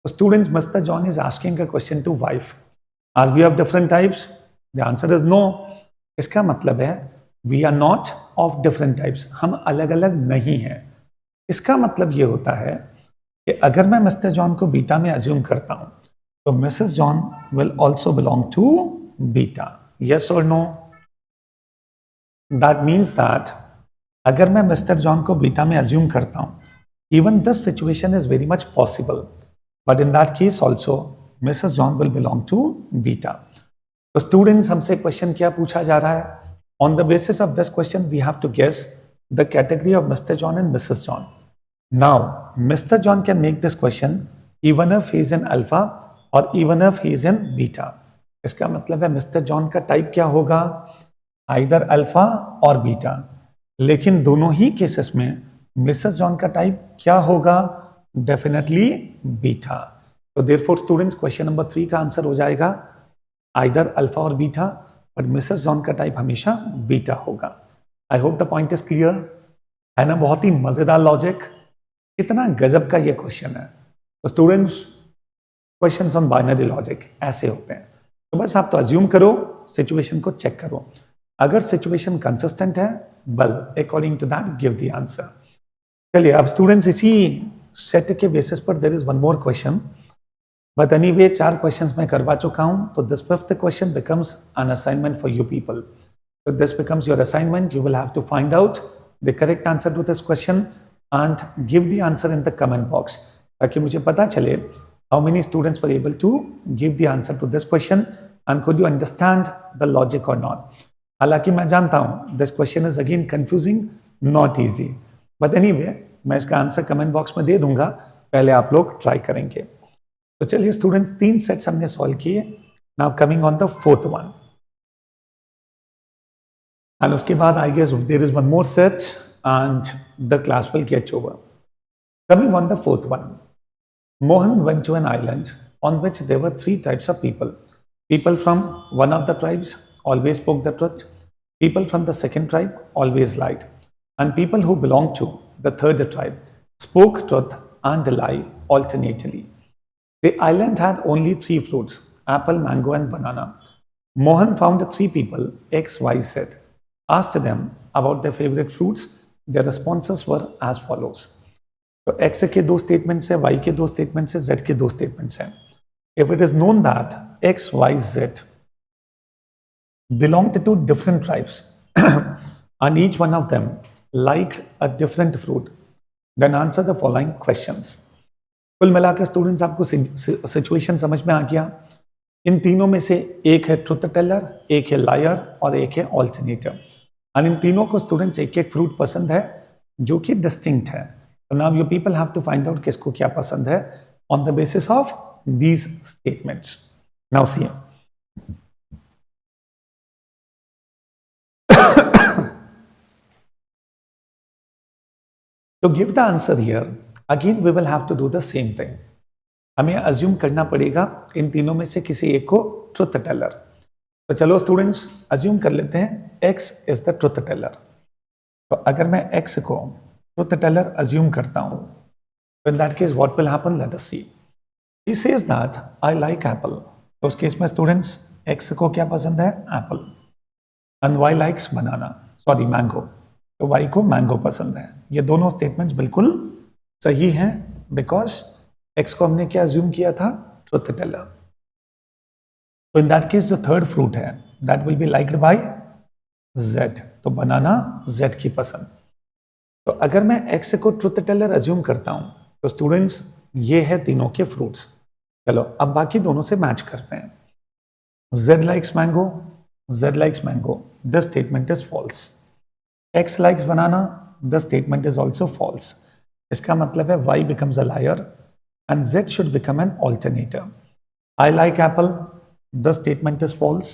तो students mister John is asking a question to wife, are we of different types? The answer is no. इसका मतलब है we are not of different types, हम अलग अलग नहीं हैं। इसका मतलब ये होता है कि अगर मैं मिस्टर जॉन को बीटा में अज्यूम करता हूं, तो Mrs John will also belong to beta. Yes और नो? दैट मीन्स दैट अगर मैं मिस्टर जॉन को बीटा में अज्यूम करता हूं, even this situation is very much possible, but in that case also Mrs John will belong to beta. तो students हमसे question क्या पूछा जा रहा है? On the basis of this question we have to guess the category of Mr. John and Mrs. John. Now, Mr. John can make this question even if he is in alpha or even if he is in beta. इसका मतलब है mister John का type क्या होगा? Either alpha और beta. लेकिन दोनों ही cases में मिसेस जॉन का टाइप क्या होगा? Definitely beta. तो देयरफॉर स्टूडेंट्स क्वेश्चन नंबर 3 का आंसर हो जाएगा आइदर अल्फा और बीटा, बट मिसेस जॉन का टाइप हमेशा बीटा होगा। I hope the point is clear. है ना, बहुत ही मजेदार लॉजिक, कितना गजब का ये क्वेश्चन है। तो students, questions on binary logic ऐसे होते हैं। तो बस आप तो अज्यूम करो, सिचुएशन को चेक करो, अगर सिचुएशन कंसिस्टेंट है, well according to that give the answer. चलिए अब स्टूडेंट्स, इसी सेट के बेसिस पर there is one more question, but anyway 4 questions मैं करवा चुका हूं, तो this 5th question becomes an assignment for you people. So this becomes your assignment. You will have to find out the correct answer to this question and give the answer in the comment box. ताकि मुझे पता चले how many students were able to give the answer to this question and could you understand the logic or not. हालांकि मैं जानता हूँ this question is again confusing, not easy. But anyway, मैं इसका आंसर कमेंट बॉक्स में दे दूंगा, पहले आप लोग ट्राई करेंगे। तो चलिए स्टूडेंट्स, 3 सेट्स हमने सॉल्व किए। Now coming on the 4th one, and उसके बाद I guess there is one more set and the class will get over. Coming on the 4th one, Mohan went to an island on which there were 3 types of people. People from one of the tribes always spoke the truth. People from the second tribe always lied. And people who belonged to the third tribe spoke truth and lie alternately. The island had only 3 fruits, apple, mango and banana. Mohan found the 3 people, X, Y, Z. Asked them about their favorite fruits. Their responses were as follows. तो X के 2 statements है, Y के 2 statements है, Z के 2 statements हैं। If it is known that X, Y, Z belonged to different tribes and each one of them liked a different fruit, then answer the following questions. कुल मिलाकर students, आपको situation समझ में आ गया। इन तीनों में से एक है ट्रुथ टेलर, एक है लायर और एक है ऑल्टरनेटर। और इन तीनों को स्टूडेंट्स एक एक फ्रूट पसंद है जो कि डिस्टिंक्ट है। तो now you people have to find out किसको क्या पसंद है on the basis of these statements. Now see, to give the answer here, again we will have to do the same thing. हमें अज्यूम करना पड़ेगा इन तीनों में से किसी एक को ट्रुथ टेलर। तो चलो स्टूडेंट्स, अज्यूम कर लेते हैं X is the truth teller. तो अगर मैं X को ट्रुथ टेलर अज्यूम करता हूं, तो in that case what will happen, let us see. He says that I like apple. तो उस केस में स्टूडेंट्स, X को क्या पसंद है, Apple, and Y likes banana, sorry mango. तो Y को मैंगो पसंद है। ये दोनों स्टेटमेंट्स बिल्कुल सही हैं बिकॉज X को हमने क्या अज्यूम किया था, ट्रुथ टेलर। तो इन दैट केस जो थर्ड फ्रूट है that will be liked by Z। तो बनाना Z की पसंद। तो अगर मैं X को ट्रुथ टेलर अज्यूम करता हूं, तो स्टूडेंट्स ये है तीनों के फ्रूट्स। चलो अब बाकी दोनों से मैच करते हैं। Z likes mango, Z likes mango. This statement is false. X likes banana. The statement is also false. इसका मतलब है Y becomes a liar and Z should become an alternator. I like apple. The statement is false.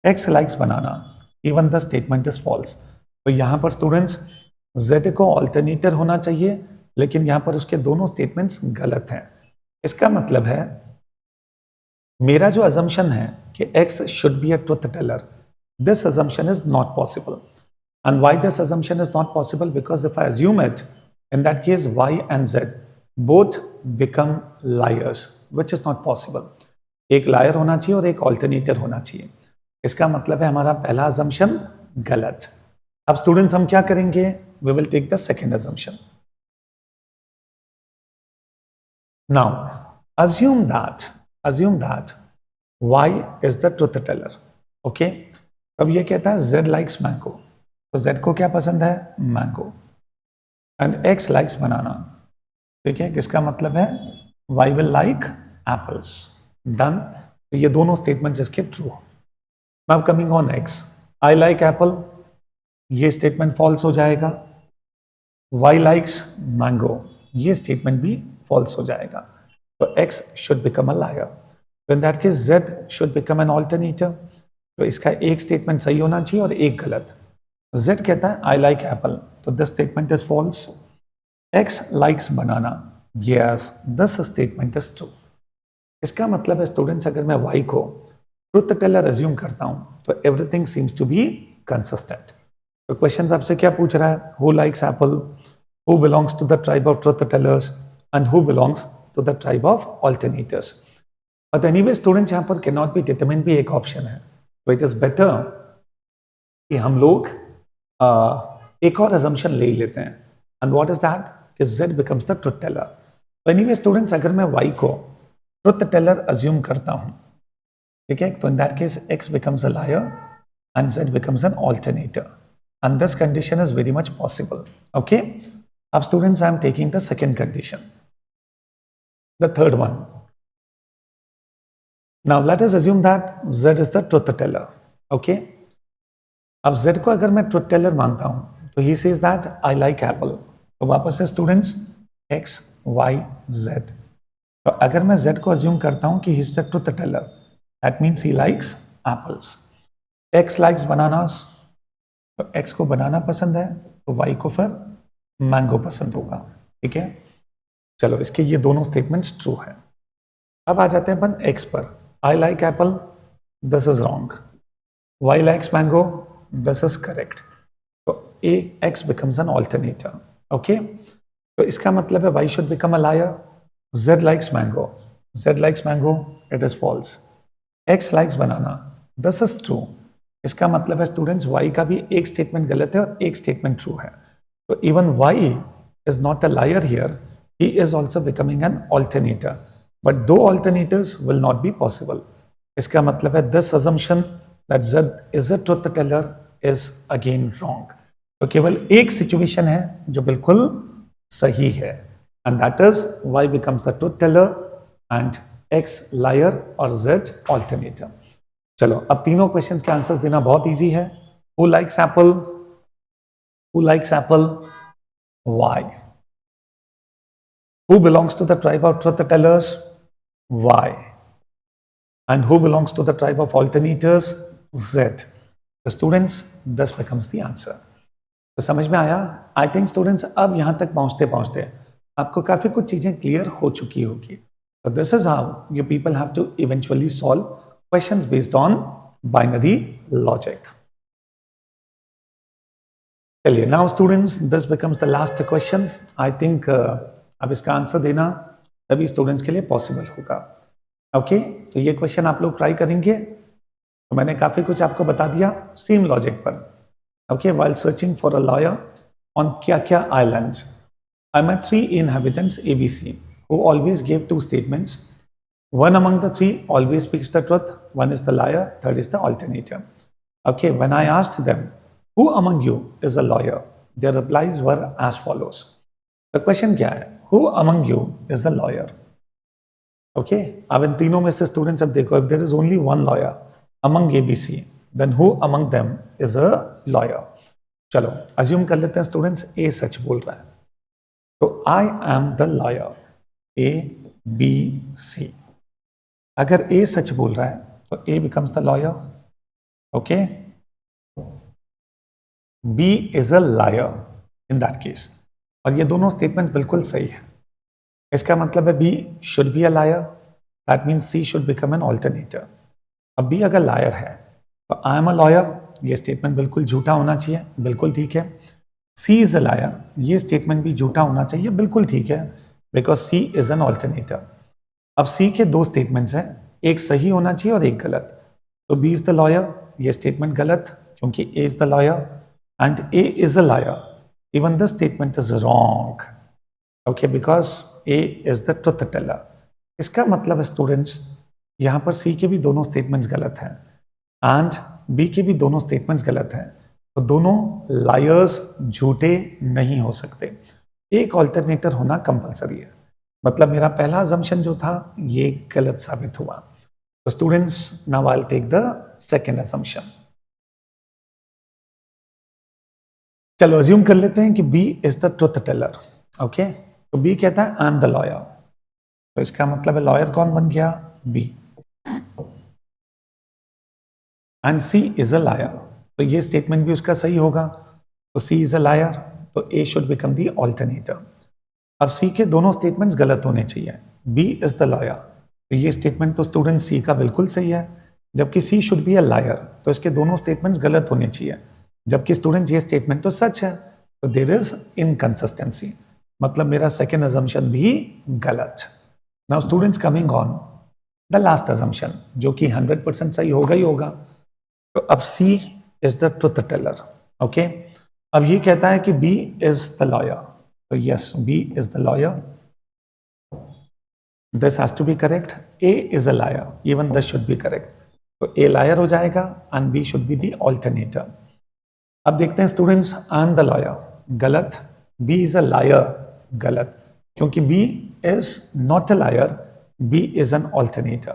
X likes banana. Even the statement is false. तो यहाँ पर students Z को alternator होना चाहिए, लेकिन यहाँ पर उसके दोनों स्टेटमेंट्स गलत हैं। इसका मतलब है मेरा जो अजम्पशन है कि X should be a truth teller, this assumption is not possible. And why this assumption is not possible? Because if I assume it, in that case Y and Z both become liars, which is not possible. एक lawyer होना चाहिए और एक alternator होना चाहिए। इसका मतलब है हमारा पहला assumption गलत। अब स्टूडेंट्स हम क्या करेंगे? We will take the second assumption. Now assume that Y is the truth teller. Okay? अब ये कहता है Z likes mango. तो Z को क्या पसंद है? Mango. And X likes banana. ठीक है, किसका मतलब है Y will like apples. Done. तो ये दोनों स्टेटमेंट्स इसके true. Now coming on X, I like apple, ये स्टेटमेंट फॉल्स हो जाएगा। Y likes mango, ये स्टेटमेंट भी फॉल्स हो जाएगा। तो X should become a liar. तो in that case Z should become an alternator. तो इसका एक स्टेटमेंट सही होना चाहिए और एक गलत। Z कहता है I like apple, तो this statement is false. X likes banana, yes, this statement is true. इसका मतलब है स्टूडेंट्स अगर मैं Y को ट्रुथ टेलर अज्यूम करता हूं तो everything seems to be consistent. तो क्वेश्चन आपसे क्या पूछ रहा है? Who likes apple, who belongs to the tribe of truth tellers and who belongs to the tribe of alternators. But anyway students, यहाँ पर कैन नॉट बी डिटरमिन भी एक ऑप्शन है. तो इट इज बेटर कि हम लोग एक और assumption ले ही लेते हैं. And what is that? कि z becomes the truth teller. तो एनीवे स्टूडेंट्स, अगर मैं y को ट्रुथ टेलर अज्यूम करता हूं, ठीक है, तो in that case x becomes a liar and z becomes an alternator. And this condition is very much possible. Okay? अब students, I am taking the second condition, the third one. Now let us assume that z is the truth teller. Okay? अब z को अगर मैं truth teller मानता हूं, तो he says that I like apple. तो वापस से स्टूडेंट्स x, y, z. तो अगर मैं z को अज्यूम करता हूं कि he is the truth teller, that means he likes apples. x likes bananas. तो x को बनाना पसंद है, तो y को फिर मैंगो पसंद होगा. ठीक है, चलो इसके ये दोनों स्टेटमेंट्स ट्रू है. अब आ जाते हैं अपन x पर. I like apple, this is wrong. Y likes mango, this is correct. तो x becomes an alternator. Okay? तो इसका मतलब है y should become a liar. Z likes mango. Z likes mango, it is false. X likes banana. This is true. इसका मतलब है students y का भी एक स्टेटमेंट गलत है और एक स्टेटमेंट ट्रू है. तो even y is not a liar here. He is also becoming an alternator. But दो alternators will not be possible. इसका मतलब है this assumption that Z is a truth teller is again wrong. तो केवल एक situation है जो बिल्कुल सही है, and that is Y becomes the truth teller and X liar और Z alternator. चलो अब तीनों क्वेश्चंस के आंसर्स देना बहुत इजी है. Who likes apple? Who likes apple? Y. Who belongs to the tribe of truth tellers? Y. And who belongs to the tribe of alternators? Z. The students, this becomes the answer. तो समझ में आया? I think students अब यहां तक पहुंचते पहुंचते आपको काफी कुछ चीजें क्लियर हो चुकी होगी. तो this is how you people have to eventually solve questions based on binary logic. चलिए, now students, this becomes the last question. I think अब इसका आंसर देना सभी स्टूडेंट्स के लिए पॉसिबल होगा. ओके, तो ये क्वेश्चन आप लोग ट्राई करेंगे. तो मैंने काफी कुछ आपको बता दिया सेम लॉजिक पर. Okay, while searching for a lawyer on क्या islands, I met 3 inhabitants ABC who always gave 2 statements. One among the 3 always speaks the truth, one is the liar, third is the alternator. Okay, when I asked them, who among you is a lawyer? Their replies were as follows. The question क्या है? Who among you is a lawyer? Okay, अब इन तीनों में से students अब देखो, if there is only one lawyer among ABC, then who among them is a lawyer? चलो assume कर लेते हैं स्टूडेंट्स A सच बोल रहा है, तो I am the lawyer. A, B, C. अगर A सच बोल रहा है तो A becomes the lawyer. Okay? B is a liar in that case. और ये दोनों स्टेटमेंट बिल्कुल सही है. इसका मतलब है B should be a liar. That means C should become an alternator. अब B अगर लायर है तो I am a lawyer, ये स्टेटमेंट बिल्कुल झूठा होना चाहिए, बिल्कुल ठीक है. C is a liar, ये स्टेटमेंट भी झूठा होना चाहिए, बिल्कुल ठीक है, because C is an alternator. अब C के 2 स्टेटमेंट्स हैं, एक सही होना चाहिए और एक गलत. तो B is the lawyer, ये स्टेटमेंट गलत क्योंकि A is the lawyer and A is a liar. Even the statement is wrong. Okay, because A is the truth teller. इसका मतलब है स्टूडेंट्स यहाँ पर C के भी दोनों स्टेटमेंट्स गलत हैं एंड B के भी दोनों स्टेटमेंट्स गलत हैं. तो दोनों लायर्स झूठे नहीं हो सकते, एक ऑल्टरनेटर होना कंपलसरी है. मतलब मेरा पहला अजम्पशन जो था ये गलत साबित हुआ. तो students, now I will take the second assumption. चलो अज्यूम कर लेते हैं कि B is the truth teller. Okay, तो B कहता है आई एम द लॉयर. तो इसका मतलब है लॉयर कौन बन गया? B. And C is a liar. तो ये स्टेटमेंट भी उसका सही होगा. तो C इज अ लायर, तो A should become the alternator. अब C के दोनों स्टेटमेंट्स गलत होने चाहिए. B इज द लॉयर, तो ये स्टेटमेंट तो स्टूडेंट C का बिल्कुल सही है, जबकि C should be a liar, तो इसके दोनों स्टेटमेंट्स गलत होने चाहिए. जबकि स्टूडेंट ये स्टेटमेंट तो सच है, तो देयर इज इनकंसिस्टेंसी, मतलब मेरा सेकेंड अजम्पशन भी गलत। Now students coming on the last assumption, जो कि 100% सही होगा ही होगा। तो अब C is the truth teller, okay. अब ये कहता है कि बी इज द लॉयर, तो yes B is the liar, this has to be correct. A is a liar, even this should be correct, तो ए लायर हो जाएगा and B should be the alternator. अब देखते हैं students, I am the lawyer, गलत। B is a liar, गलत, क्योंकि B is not a liar, B is an alternator.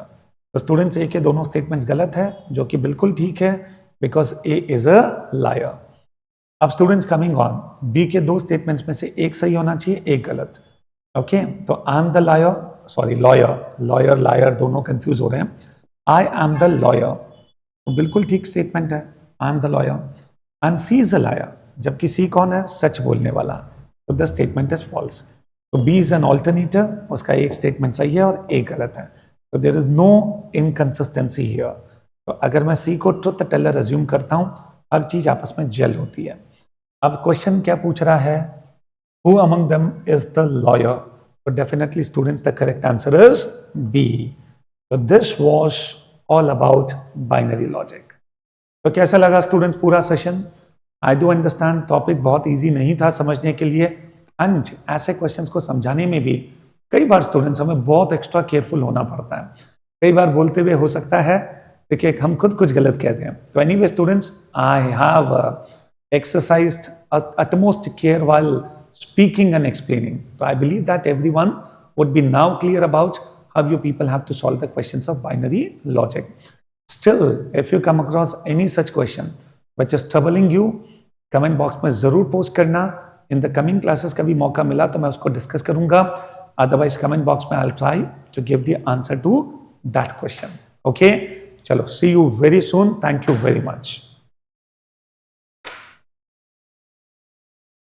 तो स्टूडेंट्स ए के दोनों स्टेटमेंट्स गलत है, जो कि बिल्कुल ठीक है, because A is a liar. अब स्टूडेंट्स कमिंग ऑन, बी के दो स्टेटमेंट्स में से एक सही होना चाहिए, एक गलत, ओके। तो I am the liar, sorry lawyer, lawyer liar दोनों कंफ्यूज हो रहे हैं। आई एम द लॉयर, तो बिल्कुल ठीक स्टेटमेंट है, I am the lawyer. And C is a liar, जबकि सी कौन है, सच बोलने वाला, तो द स्टेटमेंट इज फॉल्स। तो बी इज एन ऑल्टरनेटर, उसका एक स्टेटमेंट सही है और एक गलत है, तो there is no inconsistency here. तो अगर मैं सी को ट्रुथ टेलर अज्यूम करता हूं, हर चीज आपस में जेल होती है। अब क्वेश्चन क्या पूछ रहा है, who among them is the liar, तो definitely students the correct answer is B. तो this was all about binary logic. तो कैसा लगा स्टूडेंट्स पूरा session? I do understand topic बहुत इजी नहीं था समझने के लिए, एंड ऐसे क्वेश्चंस को समझाने में भी कई बार स्टूडेंट्स हमें बहुत एक्स्ट्रा केयरफुल होना पड़ता है। कई बार बोलते हुए हो सकता है देखिए हम खुद कुछ गलत कहते हैं। तो anyway students, I have exercised utmost care while speaking and explaining. So I believe that everyone would be now clear about how you people have to solve the questions of binary logic. Still, if you come across any such question which is troubling you, comment box में जरूर post करना। In the coming classes कभी मौका मिला तो मैं उसको discuss करूंगा। Otherwise comment box में I'll try to give the answer to that question. Okay? चलो, see you very soon. Thank you very much.